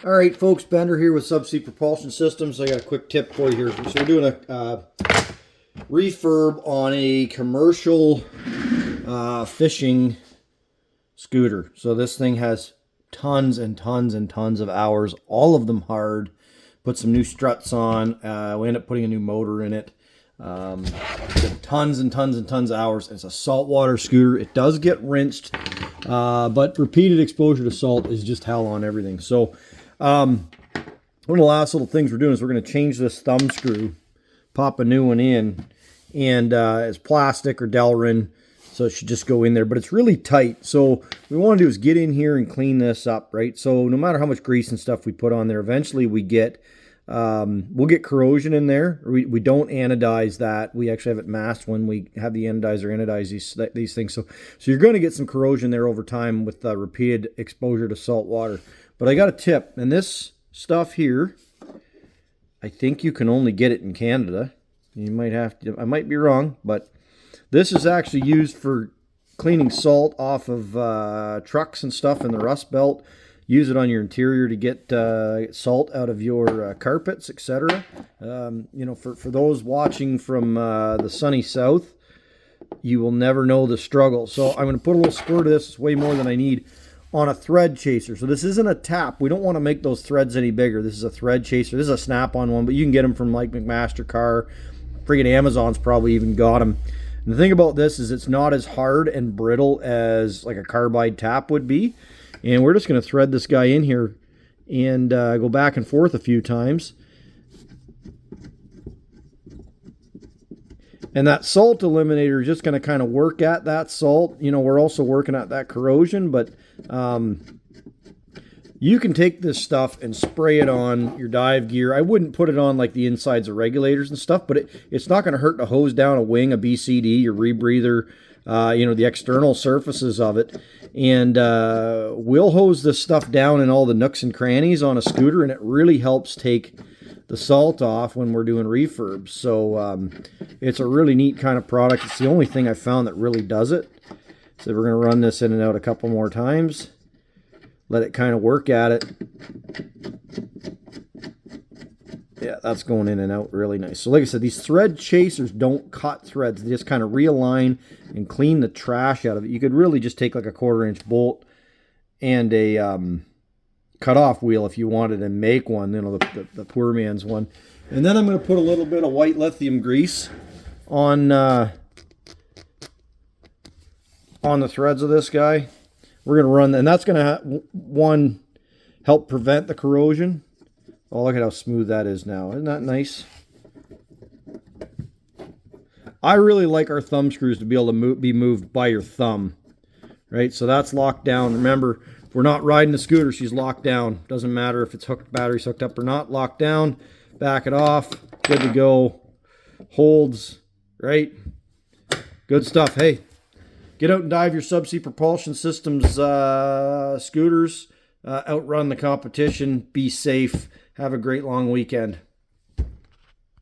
All right, folks, Bender here with Subsea Propulsion Systems. I got a quick tip for you here. So we're doing a refurb on a commercial fishing scooter. So this thing has tons and tons and tons of hours, all of them hard. Put some new struts on. We end up putting a new motor in it. Tons and tons and tons of hours. It's a saltwater scooter. It does get rinsed, but repeated exposure to salt is just hell on everything. So one of the last little things we're doing is we're going to change this thumb screw, pop a new one in, and it's plastic or Delrin, so it should just go in there, but it's really tight. So what we want to do is get in here and clean this up, right? So no matter how much grease and stuff we put on there, eventually we get we'll get corrosion in there. We don't anodize that. We actually have it masked when we have the anodizer anodize these things. So you're going to get some corrosion there over time with repeated exposure to salt water. But I got a tip, and this stuff here, I think you can only get it in Canada. You might have to, I might be wrong, but this is actually used for cleaning salt off of trucks and stuff in the Rust Belt. Use it on your interior to get salt out of your carpets, etc. You know, for those watching from the sunny south, you will never know the struggle. So I'm going to put a little squirt of this. It's way more than I need. On a thread chaser. So this isn't a tap. We don't want to make those threads any bigger. This is a thread chaser. This is a snap-on one, but you can get them from like McMaster-Carr. Friggin' Amazon's probably even got them. And the thing about this is it's not as hard and brittle as like a carbide tap would be. And we're just going to thread this guy in here and go back and forth a few times. And that salt eliminator is just going to kind of work at that salt. You know, we're also working at that corrosion, but you can take this stuff and spray it on your dive gear. I wouldn't put it on like the insides of regulators and stuff, but it's not going to hurt to hose down a wing, a BCD, your rebreather, you know, the external surfaces of it. And we'll hose this stuff down in all the nooks and crannies on a scooter, and it really helps take the salt off when we're doing refurbs. So it's a really neat kind of product. It's the only thing I've found that really does it. So we're going to run this in and out a couple more times. Let it kind of work at it. Yeah, that's going in and out really nice. So like I said, these thread chasers don't cut threads. They just kind of realign and clean the trash out of it. You could really just take like a 1/4-inch bolt and a cut-off wheel if you wanted and make one, you know, the poor man's one. And then I'm going to put a little bit of white lithium grease on the threads of this guy. We're going to run, and that's going to, one, help prevent the corrosion. Oh, look at how smooth that is now. Isn't that nice? I really like our thumb screws to be able to be moved by your thumb, right? So that's locked down. Remember, if we're not riding the scooter, she's locked down. Doesn't matter if it's hooked, battery's hooked up or not. Locked down, back it off, good to go. Holds, right? Good stuff. Hey, get out and dive your Subsea Propulsion Systems scooters. Outrun the competition. Be safe. Have a great long weekend.